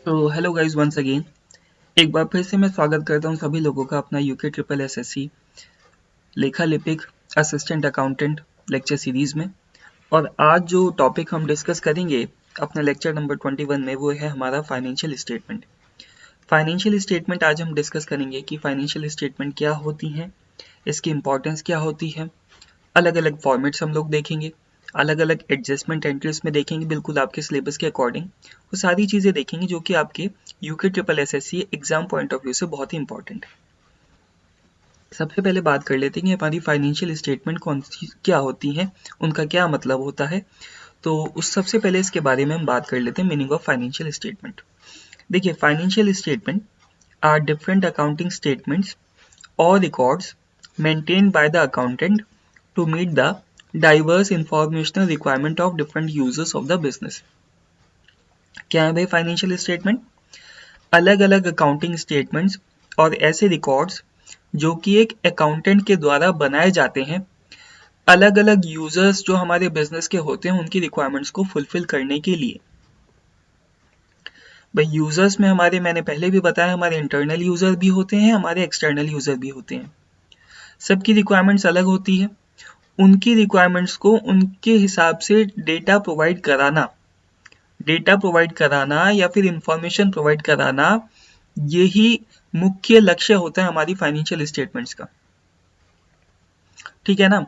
तो hello guys once again एक बार फिर से मैं स्वागत करता हूं सभी लोगों का अपना यूके ट्रिपल एसएससी लेखा लिपिक असिस्टेंट अकाउंटेंट लेक्चर सीरीज में। और आज जो टॉपिक हम डिस्कस करेंगे अपना लेक्चर नंबर 21 में वो है हमारा फाइनेंशियल स्टेटमेंट। फाइनेंशियल स्टेटमेंट आज हम डिस्कस करेंगे कि फाइनेंशियल स्टेटमेंट क्या होती हैं, इसकी इंपॉर्टेंस क्या होती है, अलग अलग फॉर्मेट्स हम लोग देखेंगे, अलग अलग एडजस्टमेंट एंट्रीज में देखेंगे, बिल्कुल आपके सिलेबस के अकॉर्डिंग वो सारी चीज़ें देखेंगे जो कि आपके UK triple SSC exam point of view से बहुत ही इंपॉर्टेंट है। सबसे पहले बात कर लेते हैं कि हमारी फाइनेंशियल स्टेटमेंट कौन सी क्या होती हैं, उनका क्या मतलब होता है। तो उस सबसे पहले इसके बारे में हम बात कर लेते हैं मीनिंग ऑफ फाइनेंशियल स्टेटमेंट। देखिए, financial statement are different accounting statements or records maintained by the accountant to meet the diverse informational requirement of different users of the business। क्या है भाई फाइनेंशियल स्टेटमेंट? अलग अलग अकाउंटिंग स्टेटमेंट्स और ऐसे records जो कि एक अकाउंटेंट के द्वारा बनाए जाते हैं अलग अलग यूजर्स जो हमारे बिजनेस के होते हैं उनकी रिक्वायरमेंट्स को फुलफिल करने के लिए। भाई यूजर्स में हमारे, मैंने पहले भी बताया, हमारे इंटरनल यूजर भी होते हैं, हमारे एक्सटर्नल यूजर भी होते हैं। सबकी रिक्वायरमेंट्स अलग होती है। उनकी रिक्वायरमेंट्स को उनके हिसाब से डेटा प्रोवाइड कराना या फिर इंफॉर्मेशन प्रोवाइड कराना, यही मुख्य लक्ष्य होता है हमारी फाइनेंशियल स्टेटमेंट्स का। ठीक है ना?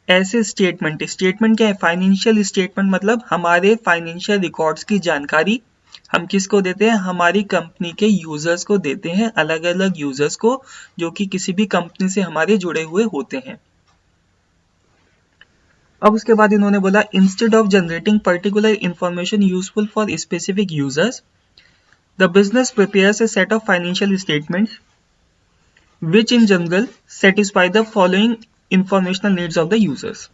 ऐसे स्टेटमेंट क्या है? फाइनेंशियल स्टेटमेंट मतलब हमारे फाइनेंशियल रिकॉर्ड्स की जानकारी हम किसको देते हैं? हमारी कंपनी के यूजर्स को देते हैं, अलग अलग यूजर्स को जो कि किसी भी कंपनी से हमारे जुड़े हुए होते हैं। अब उसके बाद इन्होंने बोला instead of generating particular information useful for specific users, the business prepares a set of financial statements which in general satisfy the following informational needs of the users।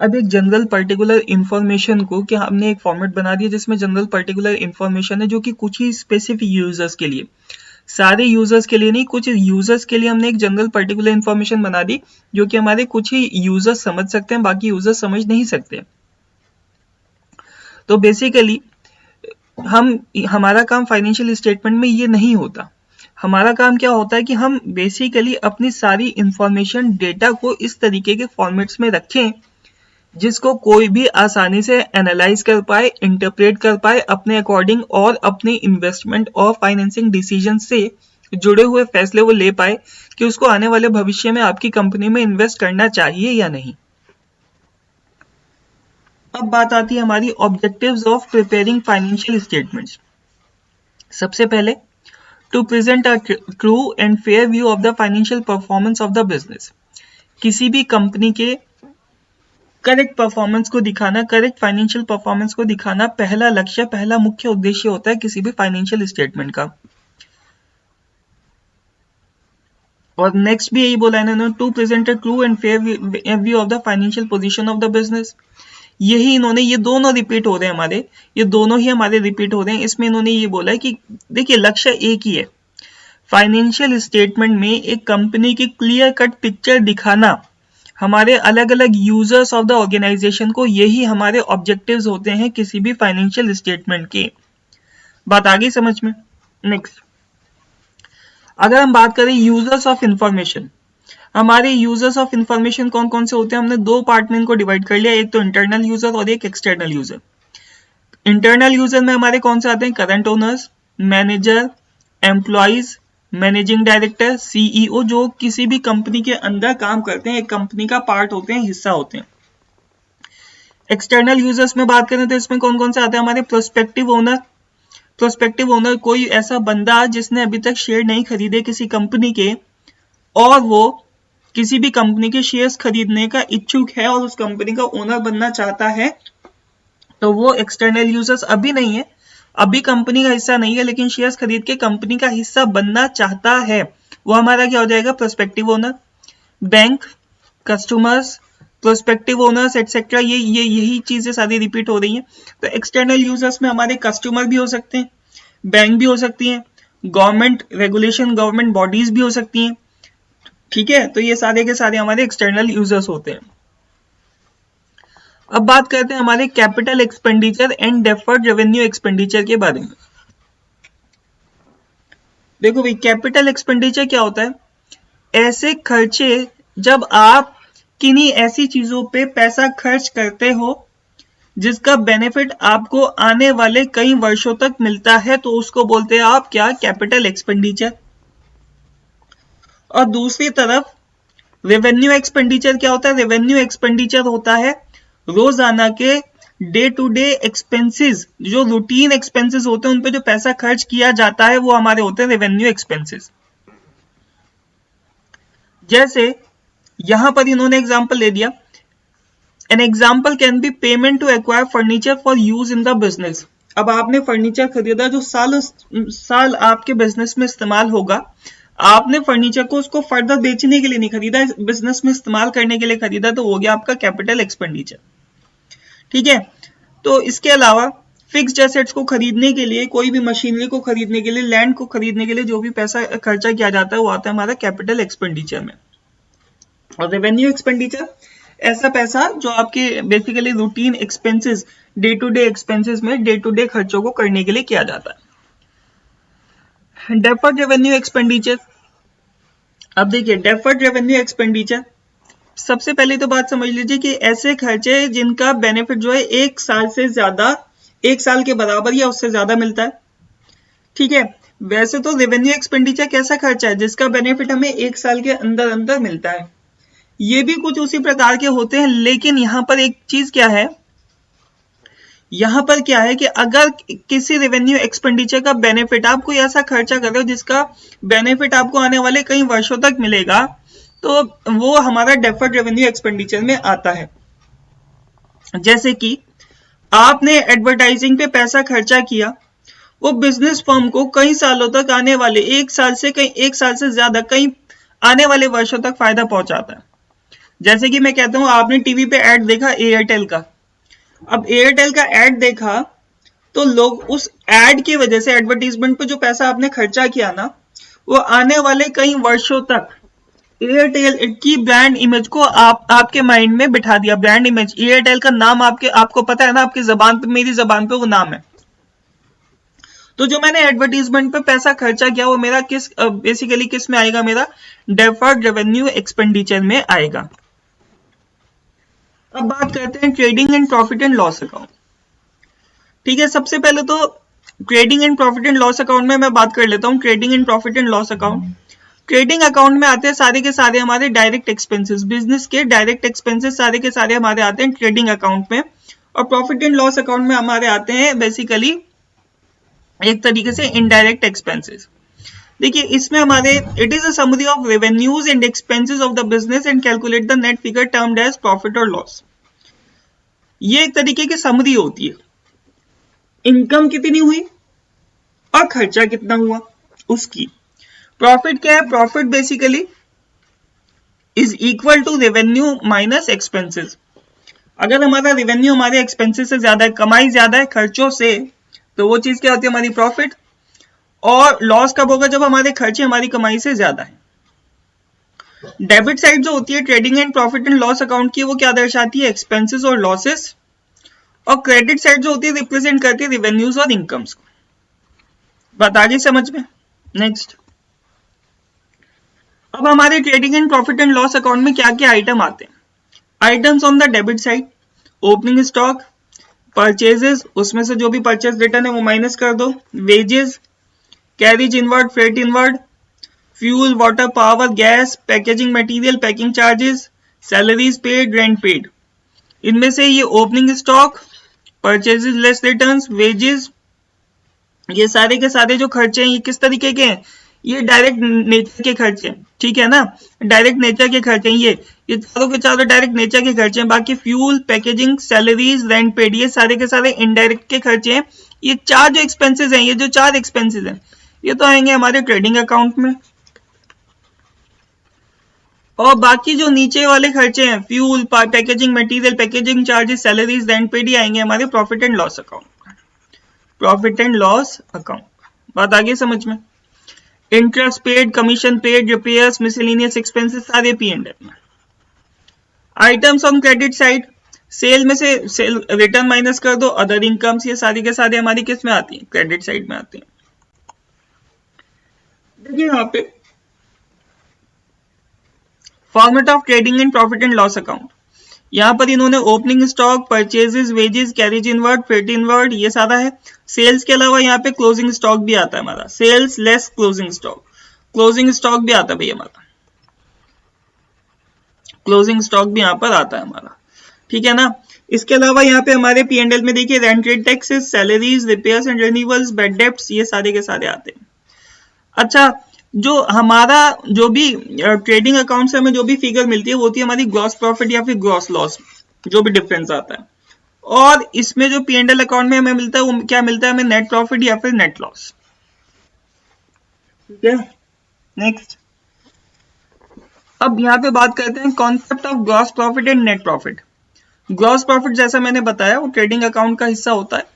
अब एक जनरल पर्टिकुलर इंफॉर्मेशन को क्या हमने एक format बना दिया जिसमें general particular information है जो कि कुछ ही स्पेसिफिक यूजर्स के लिए, सारे यूजर्स के लिए नहीं, कुछ यूजर्स के लिए हमने एक जनरल पर्टिकुलर इंफॉर्मेशन बना दी जो कि हमारे कुछ ही यूजर्स समझ सकते हैं, बाकी यूजर्स समझ नहीं सकते। तो बेसिकली हमारा काम फाइनेंशियल स्टेटमेंट में ये नहीं होता। हमारा काम क्या होता है कि हम बेसिकली अपनी सारी इंफॉर्मेशन डेटा को इस तरीके के फॉर्मेट्स में रखें जिसको कोई भी आसानी से एनालाइज कर पाए, इंटरप्रेट कर पाए अपने अकॉर्डिंग, और अपने इन्वेस्टमेंट और फाइनेंसिंग डिसीजन से जुड़े हुए फैसले वो ले पाए कि उसको आने वाले भविष्य में आपकी कंपनी में इन्वेस्ट करना चाहिए या नहीं। अब बात आती है हमारी objectives of preparing financial statements. सबसे पहले, to present a true and fair view of the financial performance of the business. किसी भी कंपनी के करेक्ट परफॉर्मेंस को दिखाना, करेक्ट फाइनेंशियल परफॉर्मेंस को दिखाना पहला लक्ष्य, पहला मुख्य उद्देश्य होता है किसी भी फाइनेंशियल स्टेटमेंट का। और नेक्स्ट भी यही बोला है इन्होंने, to present a true and fair view of the financial position of the business. यही इन्होंने, ये दोनों रिपीट हो रहे हैं हमारे, ये दोनों ही हमारे रिपीट हो रहे हैं। इसमें इन्होंने ये बोला है कि देखिए लक्ष्य एक ही है, फाइनेंशियल स्टेटमेंट में एक कंपनी की क्लियर कट पिक्चर दिखाना हमारे अलग अलग यूजर्स ऑफ द ऑर्गेनाइजेशन को, यही हमारे ऑब्जेक्टिव्स होते हैं किसी भी फाइनेंशियल स्टेटमेंट के। बात आ गई समझ में? नेक्स्ट, अगर हम बात करें यूजर्स ऑफ इंफॉर्मेशन, हमारे यूजर्स ऑफ इंफॉर्मेशन कौन कौन से होते हैं? हमने दो पार्ट में इनको डिवाइड कर लिया, एक तो इंटरनल यूजर और एक एक्सटर्नल यूजर। इंटरनल यूजर में हमारे कौन से आते हैं? Current owners, manager, employees, managing director, CEO, जो किसी भी कंपनी के अंदर काम करते हैं, एक कंपनी का पार्ट होते हैं, हिस्सा होते हैं। एक्सटर्नल यूजर्स में बात करें तो इसमें कौन कौन से आते हैं? हमारे प्रोस्पेक्टिव ओनर। प्रोस्पेक्टिव ओनर कोई ऐसा बंदा जिसने अभी तक शेयर नहीं खरीदे किसी कंपनी के और वो किसी भी कंपनी के शेयर्स खरीदने का इच्छुक है और उस कंपनी का ओनर बनना चाहता है, तो वो एक्सटर्नल यूजर्स अभी नहीं है, अभी कंपनी का हिस्सा नहीं है, लेकिन शेयर्स खरीद के कंपनी का हिस्सा बनना चाहता है, वो हमारा क्या हो जाएगा? Prospective owner. Bank, customers, prospective owners etcetera, यही चीजें सारी रिपीट हो रही हैं। तो एक्सटर्नल यूजर्स में हमारे कस्टमर भी हो सकते हैं, बैंक भी हो सकती हैं, गवर्नमेंट रेगुलेशन, गवर्नमेंट बॉडीज भी हो सकती हैं। ठीक है, तो ये सारे के सारे हमारे एक्सटर्नल यूजर्स होते हैं। अब बात करते हैं हमारे capital expenditure and deferred revenue expenditure के बारे में। देखो भाई, कैपिटल एक्सपेंडिचर क्या होता है? ऐसे खर्चे जब आप किन्हीं ऐसी चीजों पे पैसा खर्च करते हो जिसका बेनिफिट आपको आने वाले कई वर्षों तक मिलता है, तो उसको बोलते हैं आप क्या? Capital expenditure. और दूसरी तरफ रेवेन्यू एक्सपेंडिचर क्या होता है? रेवेन्यू एक्सपेंडिचर होता है रोजाना के डे टू डे एक्सपेंसेस, जो रूटीन एक्सपेंसेस होते हैं उन पे जो पैसा खर्च किया जाता है वो हमारे होते हैं रेवेन्यू एक्सपेंसेस। जैसे यहां पर इन्होंने एग्जांपल ले दिया, an example can be payment to acquire furniture for use in the business. अब आपने फर्नीचर खरीदा जो साल साल आपके बिजनेस में इस्तेमाल होगा। आपने फर्नीचर को उसको फर्दर बेचने के लिए नहीं खरीदा, बिजनेस में इस्तेमाल करने के लिए खरीदा, तो हो गया आपका कैपिटल एक्सपेंडिचर। ठीक है, तो इसके अलावा फिक्स्ड एसेट्स को खरीदने के लिए, कोई भी मशीनरी को खरीदने के लिए, लैंड को खरीदने के लिए जो भी पैसा खर्चा किया जाता है वो आता है हमारा कैपिटल एक्सपेंडिचर में। और रेवेन्यू एक्सपेंडिचर ऐसा पैसा जो आपके basically routine expenses, day to day expenses में डे टू डे खर्चों को करने के लिए किया जाता है। Deferred revenue expenditure. अब देखिए डेफर्ड रेवेन्यू एक्सपेंडिचर, सबसे पहले तो बात समझ लीजिए कि ऐसे खर्चे जिनका बेनिफिट जो है एक साल से ज्यादा, एक साल के बराबर या उससे ज्यादा मिलता है। ठीक है, वैसे तो रेवेन्यू एक्सपेंडिचर कैसा खर्चा है जिसका बेनिफिट हमें एक साल के अंदर अंदर मिलता है, ये भी कुछ उसी प्रकार के होते हैं। लेकिन यहां पर एक चीज क्या है, यहां पर क्या है कि अगर किसी रेवेन्यू एक्सपेंडिचर का बेनिफिट, आप कोई ऐसा खर्चा कर रहे हो जिसका बेनिफिट आपको आने वाले कई वर्षों तक मिलेगा, तो वो हमारा डेफर्ड रेवेन्यू एक्सपेंडिचर में आता है। जैसे कि आपने एडवर्टाइजिंग पे पैसा खर्चा किया, वो बिजनेस फर्म को कई सालों तक, आने वाले एक साल से ज्यादा कई आने वाले वर्षों तक फायदा पहुंचाता है। जैसे कि मैं कहता हूं, आपने टीवी पे ऐड देखा एयरटेल का। अब एयरटेल का ऐड देखा तो लोग उस ऐड की वजह से, एडवर्टीजमेंट पे जो पैसा आपने खर्चा किया ना, वो आने वाले कई वर्षों तक एयरटेल की ब्रांड इमेज को आपके माइंड में बिठा दिया। ब्रांड इमेज, एयरटेल का नाम आपको पता है ना, आपकी जबान पे, मेरी जबान पे वो नाम है। तो जो मैंने एडवर्टीजमेंट पे पैसा खर्चा किया वो मेरा बेसिकली किस में आएगा? मेरा डेफर्ड रेवेन्यू एक्सपेंडिचर में आएगा। अब बात करते हैं trading and profit and loss account. ठीक है, सबसे पहले तो trading and profit and loss account में मैं बात कर लेता हूं। Trading and profit and loss account, trading account में आते हैं सारे के सारे हमारे डायरेक्ट एक्सपेंसेस, बिजनेस के डायरेक्ट एक्सपेंसेस सारे के सारे हमारे आते हैं ट्रेडिंग अकाउंट में। और प्रॉफिट एंड लॉस अकाउंट में हमारे आते हैं बेसिकली एक तरीके से इनडायरेक्ट एक्सपेंसेस। देखिए इसमें हमारे, it is a summary of revenues and expenses of the business and calculate the net figure termed as profit और लॉस। ये एक तरीके की समरी होती है, इनकम कितनी हुई और खर्चा कितना हुआ उसकी। प्रॉफिट क्या है? Profit basically is equal to revenue minus expenses. अगर हमारा रेवेन्यू हमारे एक्सपेंसेस से ज्यादा है, कमाई ज्यादा है खर्चों से, तो वो चीज क्या होती है? हमारी प्रॉफिट। और लॉस कब होगा? जब हमारे खर्चे हमारी कमाई से ज्यादा है। डेबिट साइड जो होती है trading and profit and loss account की, वो क्या दर्शाती है? एक्सपेंसेस और लॉसेस। और क्रेडिट साइड जो होती है रिप्रेजेंट करती है रेवेन्यूज और इनकम्स को। बात आ गई समझ में? नेक्स्ट, अब हमारे trading and profit and loss account में क्या क्या आइटम आते हैं? Items on the debit side, opening stock, purchases, उसमें से जो भी परचेज रिटर्न है वो माइनस कर दो, wages, carriage inward, freight inward, fuel, water, power, gas, packaging material, packing charges, salaries paid, rent paid. इनमें से ये opening stock, purchases less returns, wages, ये सारे के सारे जो खर्चे हैं ये किस तरीके के हैं? ये डायरेक्ट नेचर के खर्चे हैं। ठीक है ना, डायरेक्ट नेचर के खर्चे हैं ये चारों के चारों डायरेक्ट नेचर के खर्चे हैं। बाकी fuel, packaging, salaries, rent paid, ये सारे के सारे इनडायरेक्ट के खर्चे हैं। ये चार जो एक्सपेंसेस हैं, ये जो चार एक्सपेंसेस हैं, ये तो आएंगे हमारे ट्रेडिंग अकाउंट में। और बाकी जो नीचे वाले खर्चे हैं, fuel, packaging material, packaging charges, salaries, rent paid, ये आएंगे हमारे profit and loss account. Profit and loss account, बात आ गई समझ में? Interest paid, commission paid, repairs, miscellaneous expenses, सारे P&L में। Items on credit side, sale में से सेल रिटर्न माइनस कर दो, अदर इनकम्स, ये सारी के सारे हमारी किस में आती है, क्रेडिट साइड में आती है। देखिए यहाँ पे format of trading and profit and loss account, यहाँ पर इन्होंने opening stock, purchases, wages, carriage inward, freight inward, ये सारा है। सेल्स के अलावा यहाँ पे क्लोजिंग स्टॉक भी आता है हमारा, sales less closing stock, closing stock भी आता है भैया हमारा, क्लोजिंग स्टॉक भी यहाँ पर आता है हमारा, ठीक है ना। इसके अलावा यहाँ पे हमारे P&L में देखिए rented taxes, salaries, repairs and renewals, bad debts, ये सारे के सारे आते हैं। अच्छा, जो हमारा जो भी ट्रेडिंग अकाउंट से हमें जो भी फिगर मिलती है वो होती है हमारी ग्रॉस प्रॉफिट या फिर ग्रॉस लॉस, जो भी डिफरेंस आता है। और इसमें जो P&L अकाउंट में हमें मिलता है वो क्या मिलता है हमें, नेट प्रॉफिट या फिर नेट लॉस, ठीक है। नेक्स्ट, अब यहाँ पे बात करते हैं concept of gross profit and net profit. Gross profit जैसा मैंने बताया वो ट्रेडिंग अकाउंट का हिस्सा होता है।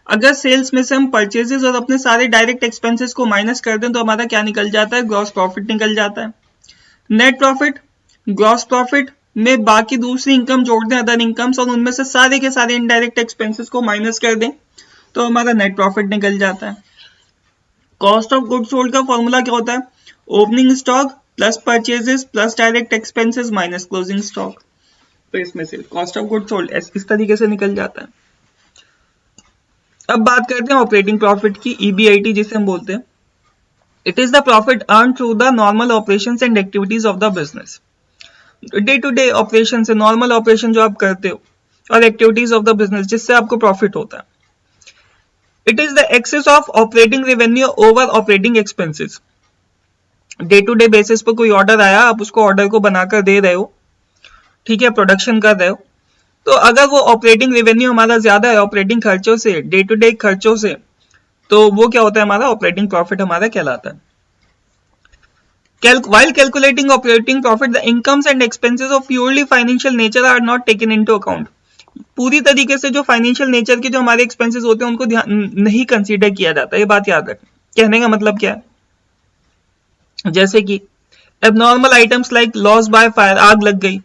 अगर सेल्स में से हम परचेजेस और अपने सारे डायरेक्ट एक्सपेंसेस को माइनस कर दें तो हमारा क्या निकल जाता है, ग्रॉस प्रॉफिट निकल जाता है। नेट प्रॉफिट, ग्रॉस प्रॉफिट में बाकी दूसरी इनकम जोड़ दें, अदर इनकम्स, और उनमें से सारे के सारे इनडायरेक्ट एक्सपेंसेस को माइनस कर दें तो हमारा नेट प्रॉफिट निकल जाता है। कॉस्ट ऑफ गुड्स सोल्ड का फॉर्मूला क्या होता है, opening stock plus purchases plus direct expenses minus closing stock, तो इसमें से कॉस्ट ऑफ गुड्स सोल्ड इस तरीके से निकल जाता है। अब बात करते हैं ऑपरेटिंग प्रॉफिट की, EBIT जिसे हम बोलते हैं। It is the profit earn through the normal operations and activities of the business, day to day operation से, नॉर्मल ऑपरेशन जो आप करते हो और एक्टिविटीज ऑफ द बिजनेस जिससे आपको प्रॉफिट होता है। It is the excess of operating revenue over operating expenses, day to day basis पर कोई ऑर्डर आया, आप उसको ऑर्डर को बनाकर दे रहे हो, ठीक है, प्रोडक्शन कर रहे हो, तो अगर वो ऑपरेटिंग रेवेन्यू हमारा ज्यादा है ऑपरेटिंग खर्चों से, डे टू डे खर्चों से, तो वो क्या होता है हमारा ऑपरेटिंग प्रॉफिट हमारा कहलाता है। While calculating operating profit, the incomes and expenses of purely financial nature are not taken into account. पूरी तरीके से जो फाइनेंशियल नेचर के जो हमारे एक्सपेंसेस होते हैं उनको ध्यान नहीं कंसीडर किया जाता, ये बात याद रखें। कहने का मतलब क्या है, जैसे कि abnormal items like loss by fire, आग लग गई,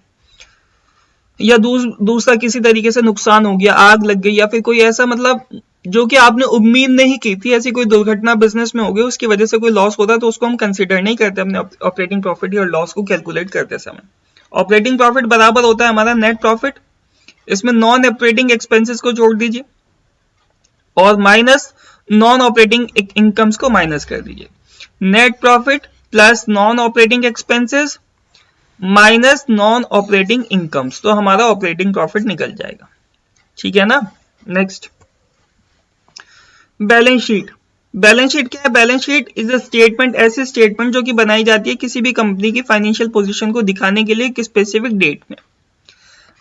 या दूसरा किसी तरीके से नुकसान हो गया, आग लग गई, या फिर कोई ऐसा मतलब जो कि आपने उम्मीद नहीं की थी, ऐसी कोई दुर्घटना बिजनेस में हो गई, उसकी वजह से कोई लॉस होता है तो उसको हम कंसीडर नहीं करते अपने ऑपरेटिंग प्रॉफिट और लॉस को कैलकुलेट करते समय। ऑपरेटिंग प्रॉफिट बराबर होता है हमारा नेट प्रॉफिट, इसमें नॉन ऑपरेटिंग एक्सपेंसेस को जोड़ दीजिए और माइनस नॉन ऑपरेटिंग इनकम्स को माइनस कर दीजिए। Net profit plus non operating expenses minus non operating incomes, तो हमारा ऑपरेटिंग प्रॉफिट निकल जाएगा, ठीक है ना। Next, balance sheet. Balance sheet क्या है, balance sheet is a statement, ऐसी स्टेटमेंट जो कि बनाई जाती है किसी भी कंपनी की फाइनेंशियल पोजीशन को दिखाने के लिए एक स्पेसिफिक डेट में।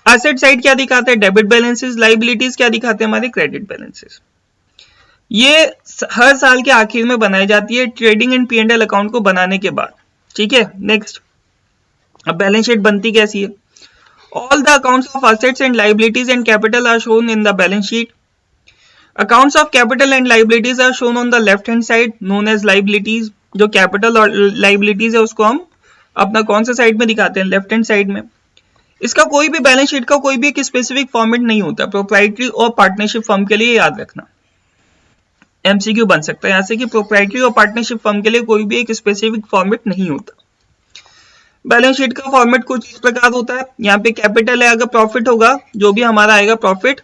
एसेट साइड क्या दिखाता है, डेबिट बैलेंसेस, लाइबिलिटीज क्या दिखाते हैं हमारे, क्रेडिट बैलेंसेस। ये हर साल के आखिर में बनाई जाती है ट्रेडिंग एंड P&L अकाउंट को बनाने के बाद, ठीक है। नेक्स्ट, अब बैलेंस शीट बनती कैसी है, all the accounts of assets and liabilities and capital R shown in the balance sheet. Accounts of capital and liabilities are shown on the left hand side known as liabilities। जो capital और liabilities है उसको हम अपना कौन सा side में दिखाते हैं, लेफ्ट हैंड साइड में। इसका कोई भी बैलेंस शीट का कोई भी एक स्पेसिफिक फॉर्मेट नहीं होता, प्रोप्राइटरी और पार्टनरशिप फर्म के लिए याद रखना, MCQ बन सकता है यहाँ से कि प्रोप्राइटरी और पार्टनरशिप फर्म के लिए कोई भी एक स्पेसिफिक फॉर्मेट नहीं होता। बैलेंस शीट का फॉर्मेट कुछ इस प्रकार होता है, यहाँ पे कैपिटल है, अगर प्रॉफिट होगा जो भी हमारा आएगा प्रॉफिट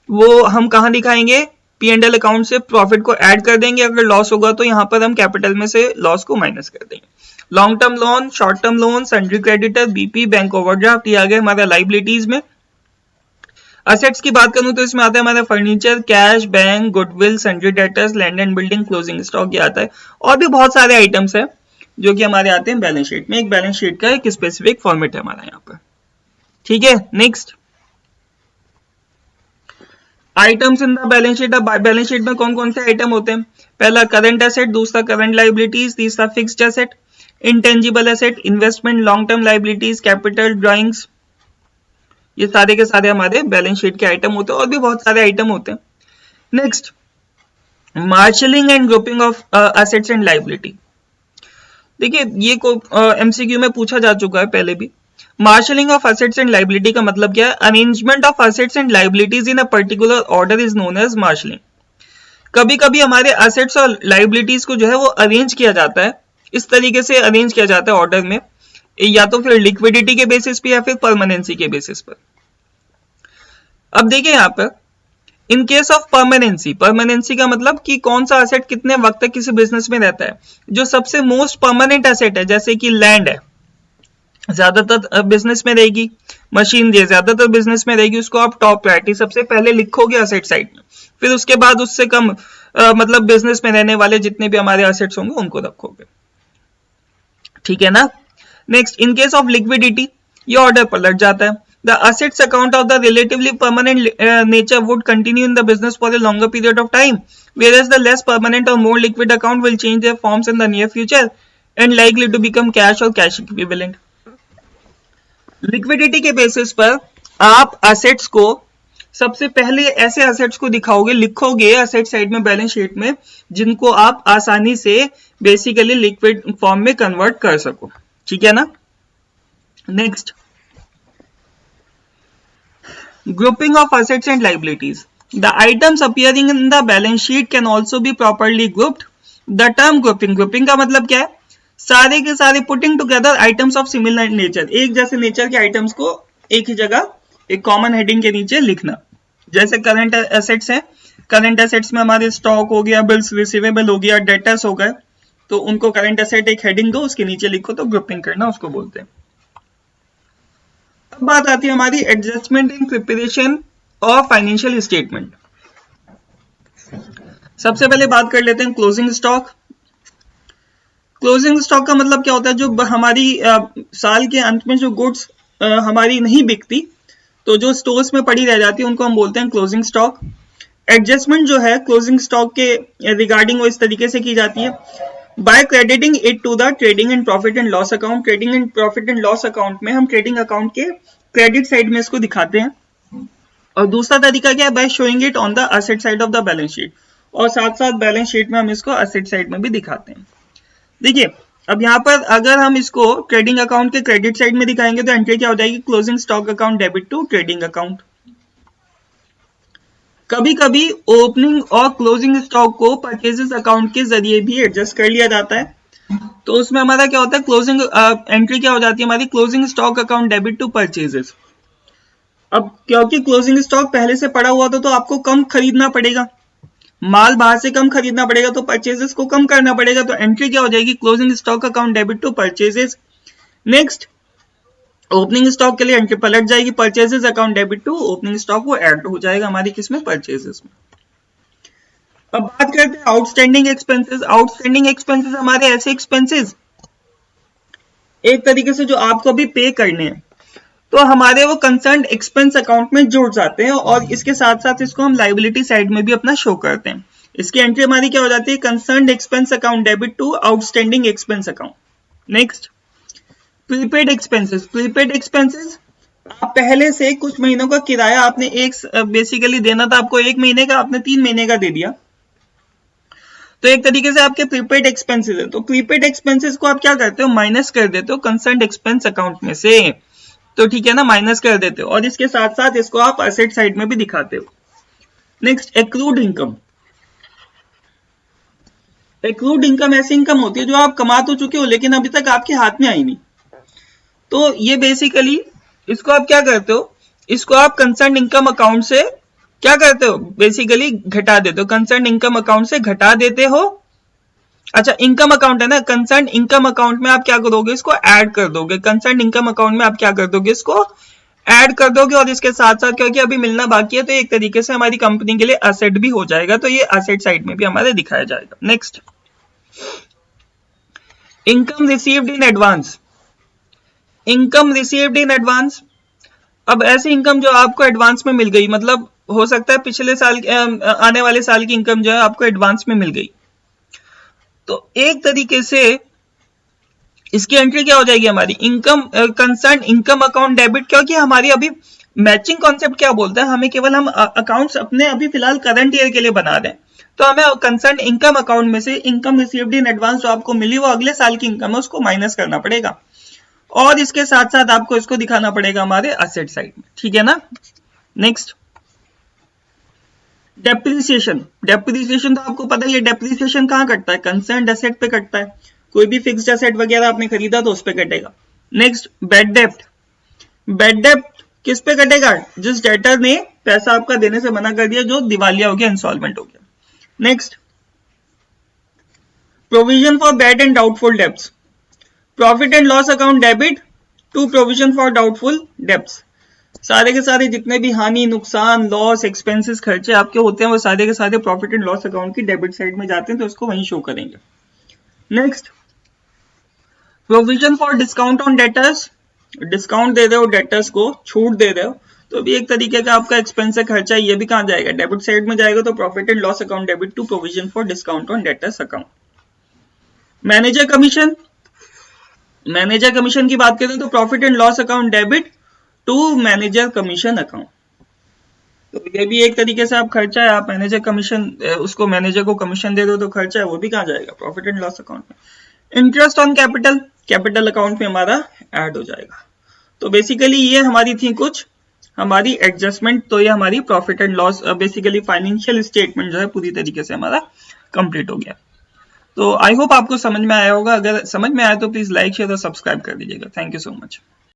वो हम कहाँ दिखाएंगे, P&L अकाउंट से प्रॉफिट को ऐड कर देंगे, अगर लॉस होगा तो यहाँ पर हम कैपिटल में से लॉस को माइनस कर देंगे। Long term loan, short term loan, sundry creditor, BP, bank overdraft, ये आ गए हमारा लाइबिलिटीज में। असेट्स की बात करूं तो इसमें आता है हमारा furniture, cash, bank, goodwill, sundry debtors, land and building, closing stock, ये आता है। और भी बहुत सारे आइटम्स है जो कि हमारे आते हैं बैलेंस शीट में, एक बैलेंस शीट का एक स्पेसिफिक फॉर्मेट है हमारा यहाँ पर, ठीक है। Next, items in the balance sheet. अब बैलेंस शीट में कौन कौन से आइटम होते हैं, पहला करंट एसेट, दूसरा करंट लाइबिलिटीज, तीसरा fixed asset, intangible asset, investment, long term liabilities, capital, drawings, ये सारे के सारे हमारे बैलेंस शीट के आइटम होते हैं, और भी बहुत सारे आइटम होते हैं। Next, marshalling and grouping of assets and liability. देखिए ये को MCQ में पूछा जा चुका है पहले भी। Marshalling of assets and liability का मतलब क्या है? Arrangement of assets and liabilities in a particular order is known as marshalling. कभी कभी हमारे असेट्स और लाइबिलिटीज को जो है वो अरेंज किया जाता है, इस तरीके से अरेंज किया जाता है ऑर्डर में, या तो फिर लिक्विडिटी के बेसिस पे या फिर परमानेंसी के बेसिस पर। अब देखिए यहाँ पर in case of permanency, permanency का मतलब कि कौन सा असेट कितने वक्त तक किसी बिजनेस में रहता है। जो सबसे मोस्ट परमानेंट असेट है जैसे कि लैंड है, ज्यादातर बिजनेस में रहेगी, मशीनरी ज्यादातर बिजनेस में रहेगी, उसको आप टॉप प्रायोरिटी सबसे पहले लिखोगे असेट साइड में, फिर उसके बाद उससे कम मतलब बिजनेस में रहने वाले जितने भी हमारे असेट्स होंगे उनको रखोगे, ठीक है ना। Next, in case of liquidity ये ऑर्डर पलट जाता है। The assets account of the relatively permanent nature would continue in the business for a longer period of time, whereas the less permanent or more liquid account will change their forms in the near future and likely to become cash or cash equivalent. Liquidity के basis पर आप assets को सबसे पहले ऐसे assets को दिखाओगे, लिखोगे असेट साइड में बैलेंस शीट में, जिनको आप आसानी से बेसिकली लिक्विड फॉर्म में कन्वर्ट कर सको, ठीक है ना। Next, grouping of assets and liabilities. The items appearing in the balance sheet can also be properly grouped. The term grouping, grouping का मतलब क्या है? सारे के सारे putting together items of similar nature, एक जैसे नेचर के आइटम्स को एक ही जगह एक कॉमन हेडिंग के नीचे लिखना। जैसे करंट एसेट्स है, करंट एसेट्स में हमारे स्टॉक हो गया, बिल्स रिसीवेबल हो गया, डेटर्स हो गए, तो उनको करंट एसेट एक हेडिंग दो, उसके नीचे लिखो, तो ग्रुपिंग करना उसको बोलते हैं। अब बात आती है हमारी adjustment in preparation of financial statement. सबसे पहले बात कर लेते हैं क्लोजिंग स्टॉक। क्लोजिंग स्टॉक का मतलब क्या होता है? जो हमारी साल के अंत में जो गुड्स हमारी नहीं बिकती, तो जो स्टोर्स में पड़ी रह जाती है, उनको हम बोलते हैं क्लोजिंग स्टॉक। एडजस्टमेंट जो है क्लोजिंग स्टॉक के रिगार्डिंग वो इस तरीके से की जाती है, by crediting it to the trading and profit and loss account. Trading and profit and loss account में हम ट्रेडिंग अकाउंट के क्रेडिट साइड में इसको दिखाते हैं, और दूसरा तरीका क्या है? By showing it on the asset side of the balance sheet, और साथ साथ बैलेंस शीट में हम इसको असेट साइड में भी दिखाते हैं। देखिए, अब यहाँ पर अगर हम इसको ट्रेडिंग अकाउंट के क्रेडिट साइड में दिखाएंगे तो एंट्री क्या हो जाएगी? Closing stock account debit to trading account. कभी कभी ओपनिंग और क्लोजिंग स्टॉक को परचेजेस अकाउंट के जरिए भी एडजस्ट कर लिया जाता है, तो उसमें हमारा क्या होता है? क्लोजिंग एंट्री क्या हो जाती है हमारी? Closing stock account debit to purchases. अब क्योंकि क्लोजिंग स्टॉक पहले से पड़ा हुआ था, तो आपको कम खरीदना पड़ेगा, माल बाहर से कम खरीदना पड़ेगा, तो परचेजेस को कम करना पड़ेगा, तो एंट्री क्या हो जाएगी? Closing stock account debit to purchases. Next, opening stock के लिए एंट्री पलट जाएगी, purchases account debit to opening stock, वो ऐड हो जाएगा हमारी किसमें? परचेजेस में। अब बात करते हैं आउटस्टैंडिंग एक्सपेंसेस। आउटस्टैंडिंग एक्सपेंसेस हमारे ऐसे एक्सपेंसेस एक तरीके से जो आपको अभी पे करने हैं, तो हमारे वो कंसर्न एक्सपेंस अकाउंट में जुड़ जाते हैं, और इसके साथ साथ इसको हम लाइबिलिटी साइड में भी अपना शो करते हैं। इसकी एंट्री हमारी क्या हो जाती है? Concern expense account debit to outstanding expense account. Next, prepaid expenses. Prepaid expenses, आप पहले से कुछ महीनों का किराया आपने एक बेसिकली देना था आपको 1 महीने का, आपने 3 महीने का दे दिया, तो एक तरीके से आपके प्रीपेड एक्सपेंसेस है। तो प्रीपेड एक्सपेंसेस को आप क्या करते हो? माइनस कर देते हो कंसर्न एक्सपेंस अकाउंट में से, तो ठीक है ना, माइनस कर देते हो, और इसके साथ साथ इसको आप असेट साइड में भी दिखाते हो। Next, accrued income. Accrued income ऐसी इनकम होती है जो आप कमा तो चुके हो लेकिन अभी तक आपके हाथ में आई नहीं, तो ये बेसिकली इसको आप क्या करते हो? इसको आप कंसर्न इनकम अकाउंट से क्या करते हो? बेसिकली घटा देते हो, कंसर्न इनकम अकाउंट से घटा देते हो। अच्छा, इनकम अकाउंट है ना, कंसर्न इनकम अकाउंट में आप क्या करोगे? इसको ऐड कर दोगे। कंसर्न इनकम अकाउंट में आप क्या कर दोगे? इसको ऐड कर दोगे, और इसके साथ साथ क्योंकि अभी मिलना बाकी है, तो एक तरीके से हमारी कंपनी के लिए असेट भी हो जाएगा, तो ये असेट साइड में भी हमारे दिखाया जाएगा। Next, income received in advance. Income received in advance, अब ऐसी इनकम जो आपको एडवांस में मिल गई, मतलब हो सकता है पिछले साल आने वाले साल की इनकम जो है आपको एडवांस में मिल गई, तो एक तरीके से इसकी एंट्री क्या हो जाएगी हमारी? Income concern income account debit, क्योंकि हमारी अभी मैचिंग कॉन्सेप्ट क्या बोलता है? हमें केवल हम अकाउंट्स अपने अभी फिलहाल करंट ईयर के लिए बना रहे हैं, तो हमें कंसर्न इनकम अकाउंट में से इनकम रिसीव्ड इन एडवांस जो आपको मिली वो अगले साल की इनकम है, उसको माइनस करना पड़ेगा, और इसके साथ साथ आपको इसको दिखाना पड़ेगा हमारे असेट साइड में, ठीक है ना। Next depreciation. डेप्रिसिएशन तो आपको पता ही है, डेप्रिसिएशन कहाँ कटता है, कंसर्न्ड एसेट पे कटता है। कोई भी फिक्स्ड एसेट वगैरह आपने खरीदा तो उस पे कटेगा। नेक्स्ट बैड डेप्ट। बैड डेप्ट किस पे कटेगा, जिस डेटर ने पैसा आपका देने से मना कर दिया, जो दिवालिया हो गया, इंसॉल्वेंट हो गया। Next provision for bad and doubtful debts. Profit and loss account debit to provision for doubtful debts. सारे के सारे जितने भी हानि, नुकसान, लॉस, एक्सपेंसेस, खर्चे आपके होते हैं वो सारे के सारे प्रॉफिट एंड लॉस अकाउंट की डेबिट साइड में जाते हैं, तो इसको वहीं शो करेंगे। Next provision for discount on debtors. Discount दे रहे हो डेटर्स को, छूट दे रहे हो, तो भी एक तरीके का आपका एक्सपेंस है, खर्चा, ये भी कहाँ जाएगा, डेबिट साइड में जाएगा। तो profit and loss account debit to provision for discount on debtors account. Manager commission. Manager commission की बात करें तो profit and loss account debit to manager commission account. तो ये भी एक तरीके से आप खर्चा है, आप मैनेजर कमीशन, उसको मैनेजर को कमीशन दे दो तो खर्चा है, वो भी कहाँ जाएगा, प्रॉफिट एंड लॉस अकाउंट में। Interest on capital, capital account में हमारा ऐड हो जाएगा। तो बेसिकली ये हमारी थी कुछ हमारी एडजस्टमेंट। तो ये हमारी profit and loss, basically financial statement जो है पूरी तरीके से हमारा कंप्लीट हो गया। तो आई होप आपको समझ में आया होगा। अगर समझ में आया तो प्लीज लाइक, शेयर और सब्सक्राइब कर दीजिएगा। Thank you so much.